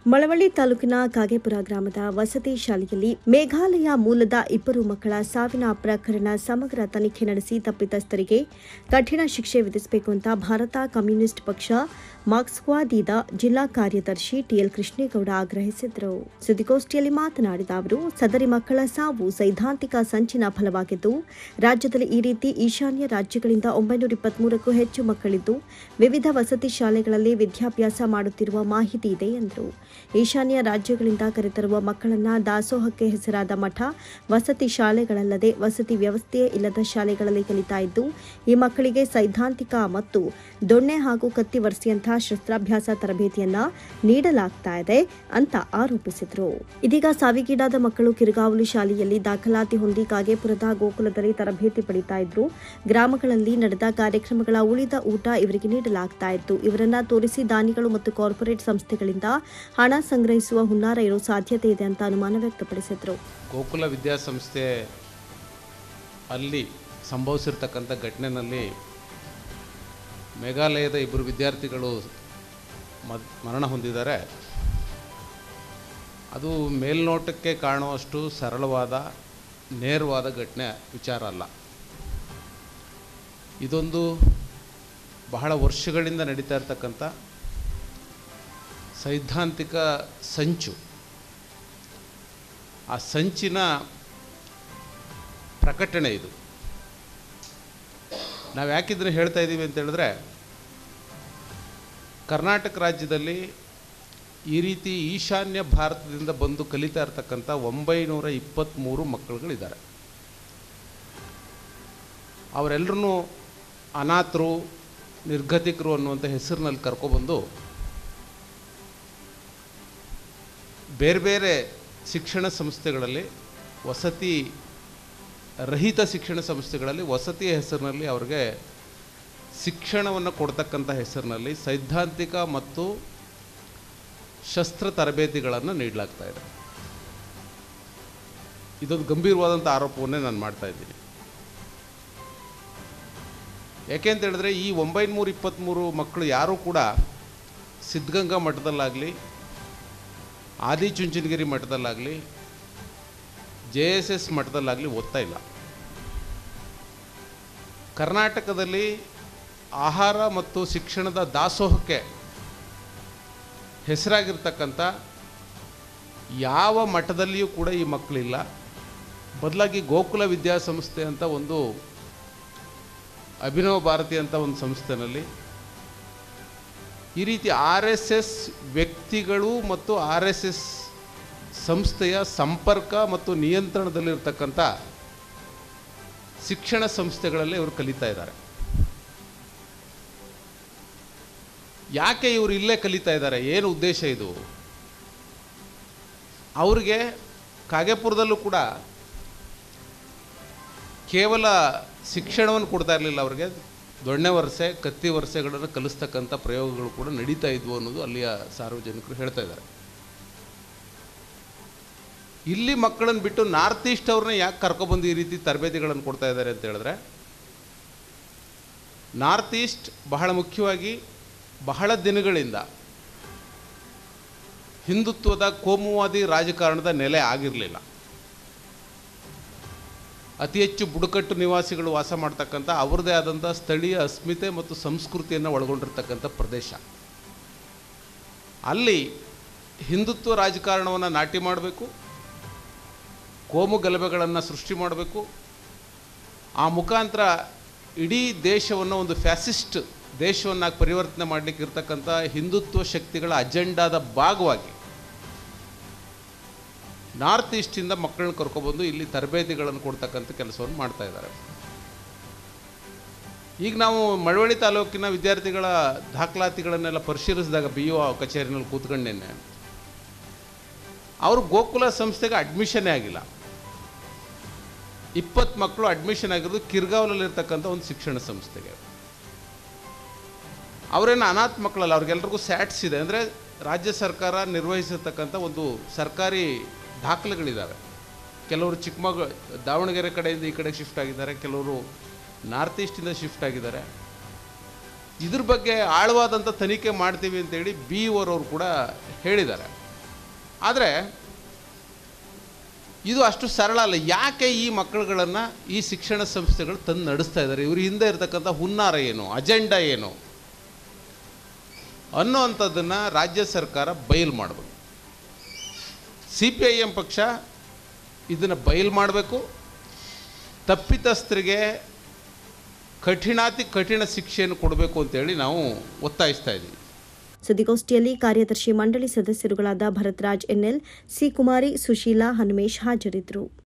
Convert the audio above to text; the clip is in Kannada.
ಮಳವಳ್ಳಿ ತಾಲೂಕಿನ ಕಾಗೇಪುರ ಗ್ರಾಮದ ವಸತಿ ಶಾಲೆಯಲ್ಲಿ ಮೇಘಾಲಯ ಮೂಲದ 2 ಮಕ್ಕಳ ಸಾವಿನ ಪ್ರಕರಣ ಸಮಗ್ರ ತನಿಖೆ ನಡೆಸಿ ತಪ್ಪಿತಸ್ಥರಿಗೆ ಕಠಿಣ ಶಿಕ್ಷೆ ವಿಧಿಸಬೇಕು ಅಂತ ಭಾರತ ಕಮ್ಯುನಿಸ್ಟ್ ಪಕ್ಷ ಮಾರ್ಕ್ಸ್ವಾದಿದ ಜಿಲ್ಲಾ ಕಾರ್ಯದರ್ಶಿ ಟಿಎಲ್ ಕೃಷ್ಣೇಗೌಡ ಆಗ್ರಹಿಸಿದರು. ಸುದ್ದಿಗೋಷ್ಠಿಯಲ್ಲಿ ಮಾತನಾಡಿದ ಅವರು, ಸದರಿ ಮಕ್ಕಳ ಸಾವು ಸೈದ್ಧಾಂತಿಕ ಸಂಚಿನ ಫಲವಾಗಿದ್ದು, ರಾಜ್ಯದಲ್ಲಿ ಈ ರೀತಿ ಈಶಾನ್ಯ ರಾಜ್ಯಗಳಿಂದ 923ಕ್ಕೂ ಹೆಚ್ಚು ಮಕ್ಕಳಿದ್ದು ವಿವಿಧ ವಸತಿ ಶಾಲೆಗಳಲ್ಲಿ ವಿದ್ಯಾಭ್ಯಾಸ ಮಾಡುತ್ತಿರುವ ಮಾಹಿತಿ ಇದೆ ಎಂದರು. ಈಶಾನ್ಯ ರಾಜ್ಯಗಳಿಂದ ಕರೆತರುವ ಮಕ್ಕಳನ್ನ ದಾಸೋಹಕ್ಕೆ ಹೆಸರಾದ ಮಠ, ವಸತಿ ಶಾಲೆಗಳಲ್ಲದೆ ವಸತಿ ವ್ಯವಸ್ಥೆಯೇ ಇಲ್ಲದ ಶಾಲೆಗಳಲ್ಲಿ ಕಲಿತಾ ಇದ್ದು, ಈ ಮಕ್ಕಳಿಗೆ ಸೈದ್ಧಾಂತಿಕ ಮತ್ತು ದೊಣ್ಣೆ ಹಾಗೂ ಕತ್ತಿ ವರ್ಸಿಯಂತಹ ಶಸ್ತ್ರಾಭ್ಯಾಸ ತರಬೇತಿಯನ್ನ ನೀಡಲಾಗ್ತಾ ಇದೆ ಅಂತ ಆರೋಪಿಸಿದರು. ಇದೀಗ ಸಾವಿಗೀಡಾದ ಮಕ್ಕಳು ಕಿರುಗಾವಲು ಶಾಲೆಯಲ್ಲಿ ದಾಖಲಾತಿ ಹೊಂದಿ ಕಾಗೇಪುರದ ಗೋಕುಲದಲ್ಲಿ ತರಬೇತಿ ಪಡಿತಾ ಇದ್ರು. ಗ್ರಾಮಗಳಲ್ಲಿ ನಡೆದ ಕಾರ್ಯಕ್ರಮಗಳ ಉಳಿದ ಊಟ ಇವರಿಗೆ ನೀಡಲಾಗ್ತಾ ಇತ್ತು. ಇವರನ್ನ ತೋರಿಸಿ ದಾನಿಗಳು ಮತ್ತು ಕಾರ್ಪೊರೇಟ್ ಸಂಸ್ಥೆಗಳಿಂದ ಹಣ ಸಂಗ್ರಹಿಸುವ ಹುನ್ನಾರ ಇರೋ ಸಾಧ್ಯತೆ ಇದೆ ಅಂತ ಅನುಮಾನ ವ್ಯಕ್ತಪಡಿಸಿದರು. ಗೋಕುಲ ವಿದ್ಯಾಸಂಸ್ಥೆ ಅಲ್ಲಿ ಸಂಭವಿಸಿರ್ತಕ್ಕಂಥ ಘಟನೆಯಲ್ಲಿ ಮೇಘಾಲಯದ 2 ವಿದ್ಯಾರ್ಥಿಗಳು ಮರಣ ಹೊಂದಿದ್ದಾರೆ. ಅದು ಮೇಲ್ನೋಟಕ್ಕೆ ಕಾಣುವಷ್ಟು ಸರಳವಾದ ನೇರವಾದ ವಿಚಾರ ಅಲ್ಲ. ಇದೊಂದು ಬಹಳ ವರ್ಷಗಳಿಂದ ನಡೀತಾ ಇರತಕ್ಕಂಥ ಸೈದ್ಧಾಂತಿಕ ಸಂಚು. ಆ ಸಂಚಿನ ಪ್ರಕಟಣೆ ಇದು. ನಾವು ಯಾಕಿದ್ರೆ ಹೇಳ್ತಾ ಇದ್ದೀವಿ ಅಂತ ಹೇಳಿದ್ರೆ, ಕರ್ನಾಟಕ ರಾಜ್ಯದಲ್ಲಿ ಈ ರೀತಿ ಈಶಾನ್ಯ ಭಾರತದಿಂದ ಬಂದು ಕಲಿತಾ ಇರತಕ್ಕಂಥ 923 ಮಕ್ಕಳುಗಳಿದ್ದಾರೆ. ಅವರೆಲ್ಲರೂ ಅನಾಥರು, ನಿರ್ಗತಿಕರು ಅನ್ನುವಂಥ ಹೆಸರಿನಲ್ಲಿ ಕರ್ಕೊಬಂದು ಬೇರೆ ಬೇರೆ ಶಿಕ್ಷಣ ಸಂಸ್ಥೆಗಳಲ್ಲಿ, ವಸತಿ ರಹಿತ ಶಿಕ್ಷಣ ಸಂಸ್ಥೆಗಳಲ್ಲಿ ವಸತಿಯ ಹೆಸರಿನಲ್ಲಿ ಅವ್ರಿಗೆ ಶಿಕ್ಷಣವನ್ನು ಕೊಡ್ತಕ್ಕಂಥ ಹೆಸರಿನಲ್ಲಿ ಸೈದ್ಧಾಂತಿಕ ಮತ್ತು ಶಸ್ತ್ರ ತರಬೇತಿಗಳನ್ನು ನೀಡಲಾಗ್ತಾ ಇದೆ. ಇದೊಂದು ಗಂಭೀರವಾದಂಥ ಆರೋಪವನ್ನೇ ನಾನು ಮಾಡ್ತಾ ಇದ್ದೀನಿ. ಯಾಕೆ ಅಂತ ಹೇಳಿದ್ರೆ, ಈ 923 ಮಕ್ಕಳು ಯಾರೂ ಕೂಡ ಸಿದ್ಧಗಂಗಾ ಮಠದಲ್ಲಾಗಲಿ, ಆದಿಚುಂಚನಗಿರಿ ಮಠದಲ್ಲಾಗಲಿ, JSS ಮಠದಲ್ಲಾಗಲಿ ಓದ್ತಾ ಇಲ್ಲ. ಕರ್ನಾಟಕದಲ್ಲಿ ಆಹಾರ ಮತ್ತು ಶಿಕ್ಷಣದ ದಾಸೋಹಕ್ಕೆ ಹೆಸರಾಗಿರ್ತಕ್ಕಂಥ ಯಾವ ಮಠದಲ್ಲಿಯೂ ಕೂಡ ಈ ಮಕ್ಕಳಿಲ್ಲ. ಬದಲಾಗಿ ಗೋಕುಲ ವಿದ್ಯಾಸಂಸ್ಥೆ ಅಂತ ಒಂದು ಅಭಿನವ ಭಾರತಿ ಅಂತ ಒಂದು ಸಂಸ್ಥೆಯಲ್ಲಿ ಈ ರೀತಿ RSS ವ್ಯಕ್ತಿಗಳು ಮತ್ತು RSS ಸಂಸ್ಥೆಯ ಸಂಪರ್ಕ ಮತ್ತು ನಿಯಂತ್ರಣದಲ್ಲಿರ್ತಕ್ಕಂಥ ಶಿಕ್ಷಣ ಸಂಸ್ಥೆಗಳಲ್ಲಿ ಇವರು ಕಲಿತಾ ಇದ್ದಾರೆ. ಯಾಕೆ ಇವರು ಇಲ್ಲೇ ಕಲಿತಾ ಇದ್ದಾರೆ? ಏನು ಉದ್ದೇಶ ಇದು? ಅವ್ರಿಗೆ ಕಾಗೇಪುರದಲ್ಲೂ ಕೂಡ ಕೇವಲ ಶಿಕ್ಷಣವನ್ನು ಕೊಡ್ತಾ ಇರಲಿಲ್ಲ. ಅವ್ರಿಗೆ ದೊಣ್ಣೆ ವರ್ಷೆ, ಕತ್ತಿ ವರ್ಷೆಗಳನ್ನು ಕಲಿಸ್ತಕ್ಕಂಥ ಪ್ರಯೋಗಗಳು ಕೂಡ ನಡೀತಾ ಇದ್ವು ಅನ್ನೋದು ಅಲ್ಲಿಯ ಸಾರ್ವಜನಿಕರು ಹೇಳ್ತಾ ಇದ್ದಾರೆ. ಇಲ್ಲಿ ಮಕ್ಕಳನ್ನು ಬಿಟ್ಟು ನಾರ್ತ್ ಈಸ್ಟ್ ಅವ್ರನ್ನ ಯಾಕೆ ಕರ್ಕೊಬಂದು ಈ ರೀತಿ ತರಬೇತಿಗಳನ್ನು ಕೊಡ್ತಾ ಇದ್ದಾರೆ ಅಂತ ಹೇಳಿದ್ರೆ, ನಾರ್ತ್ ಈಸ್ಟ್ ಬಹಳ ಮುಖ್ಯವಾಗಿ ಬಹಳ ದಿನಗಳಿಂದ ಹಿಂದುತ್ವದ ಕೋಮುವಾದಿ ರಾಜಕಾರಣದ ನೆಲೆ ಆಗಿರಲಿಲ್ಲ. ಅತಿ ಹೆಚ್ಚು ಬುಡಕಟ್ಟು ನಿವಾಸಿಗಳು ವಾಸ ಮಾಡ್ತಕ್ಕಂಥ ಅವ್ರದ್ದೇ ಆದಂಥ ಸ್ಥಳೀಯ ಅಸ್ಮಿತೆ ಮತ್ತು ಸಂಸ್ಕೃತಿಯನ್ನು ಒಳಗೊಂಡಿರ್ತಕ್ಕಂಥ ಪ್ರದೇಶ. ಅಲ್ಲಿ ಹಿಂದುತ್ವ ರಾಜಕಾರಣವನ್ನು ನಾಟಿ ಮಾಡಬೇಕು, ಕೋಮು ಗಲಭೆಗಳನ್ನು ಸೃಷ್ಟಿ ಮಾಡಬೇಕು, ಆ ಮುಖಾಂತರ ಇಡೀ ದೇಶವನ್ನು ಒಂದು ಫ್ಯಾಸಿಸ್ಟ್ ದೇಶವನ್ನಾಗಿ ಪರಿವರ್ತನೆ ಮಾಡಲಿಕ್ಕೆ ಇರ್ತಕ್ಕಂಥ ಹಿಂದುತ್ವ ಶಕ್ತಿಗಳ ಅಜೆಂಡಾದ ಭಾಗವಾಗಿ ನಾರ್ತ್ ಈಸ್ಟಿಂದ ಮಕ್ಕಳನ್ನ ಕರ್ಕೊಬಂದು ಇಲ್ಲಿ ತರಬೇತಿಗಳನ್ನು ಕೊಡ್ತಕ್ಕಂಥ ಕೆಲಸವನ್ನು ಮಾಡ್ತಾ ಇದ್ದಾರೆ. ಈಗ ನಾವು ಮಳವಳ್ಳಿ ತಾಲೂಕಿನ ವಿದ್ಯಾರ್ಥಿಗಳ ದಾಖಲಾತಿಗಳನ್ನೆಲ್ಲ ಪರಿಶೀಲಿಸಿದಾಗ BO ಕಚೇರಿನಲ್ಲಿ ಕೂತ್ಕೊಂಡೇನೆ, ಅವರು ಗೋಕುಲ ಸಂಸ್ಥೆಗೆ ಅಡ್ಮಿಷನ್ನೇ ಆಗಿಲ್ಲ. 20 ಮಕ್ಕಳು ಅಡ್ಮಿಷನ್ ಆಗಿರೋದು ಕಿರ್ಗಾವಲಲ್ಲಿರ್ತಕ್ಕಂಥ ಒಂದು ಶಿಕ್ಷಣ ಸಂಸ್ಥೆಗೆ. ಅವರೇನು ಅನಾಥ ಮಕ್ಕಳಲ್ಲ, ಅವ್ರಿಗೆಲ್ರಿಗೂ ಸ್ಯಾಟ್ಸ್ ಇದೆ. ಅಂದರೆ ರಾಜ್ಯ ಸರ್ಕಾರ ನಿರ್ವಹಿಸಿರ್ತಕ್ಕಂಥ ಒಂದು ಸರ್ಕಾರಿ ದಾಖಲೆಗಳಿದ್ದಾವೆ. ಕೆಲವರು ದಾವಣಗೆರೆ ಕಡೆಯಿಂದ ಈ ಕಡೆ ಶಿಫ್ಟ್ ಆಗಿದ್ದಾರೆ, ಕೆಲವರು ನಾರ್ತ್ ಈಸ್ಟಿಂದ ಶಿಫ್ಟ್ ಆಗಿದ್ದಾರೆ. ಇದ್ರ ಬಗ್ಗೆ ಆಳವಾದಂಥ ತನಿಖೆ ಮಾಡ್ತೀವಿ ಅಂತೇಳಿ BO ಅವರು ಕೂಡ ಹೇಳಿದ್ದಾರೆ. ಆದರೆ ಇದು ಅಷ್ಟು ಸರಳ ಅಲ್ಲ. ಯಾಕೆ ಈ ಮಕ್ಕಳುಗಳನ್ನು ಈ ಶಿಕ್ಷಣ ಸಂಸ್ಥೆಗಳು ತಂದು ನಡೆಸ್ತಾ ಇದ್ದಾರೆ, ಇವ್ರ ಹಿಂದೆ ಇರತಕ್ಕಂಥ ಹುನ್ನಾರ ಏನು, ಅಜೆಂಡಾ ಏನು ಅನ್ನೋವಂಥದ್ದನ್ನು ರಾಜ್ಯ ಸರ್ಕಾರ ಬಯಲು ಮಾಡಬೇಕು. CPIM ಪಕ್ಷ ಇದನ್ನು ಬಯಲು ಮಾಡಬೇಕು. ತಪ್ಪಿತಸ್ಥರಿಗೆ ಕಠಿಣಾತಿ ಕಠಿಣ ಶಿಕ್ಷೆಯನ್ನು ಕೊಡಬೇಕು ಅಂತೇಳಿ ನಾವು ಒತ್ತಾಯಿಸ್ತಾ ಇದ್ದೀವಿ. ಸುದ್ದಿಗೋಷ್ಠಿಯಲ್ಲಿ ಕಾರ್ಯದರ್ಶಿ ಮಂಡಳಿ ಸದಸ್ಯರುಗಳಾದ ಭರತ್ರಾಜ್ NL, ಸಿ ಕುಮಾರಿ, ಸುಶೀಲಾ, ಹನುಮೇಶ್ ಹಾಜರಿದ್ದರು.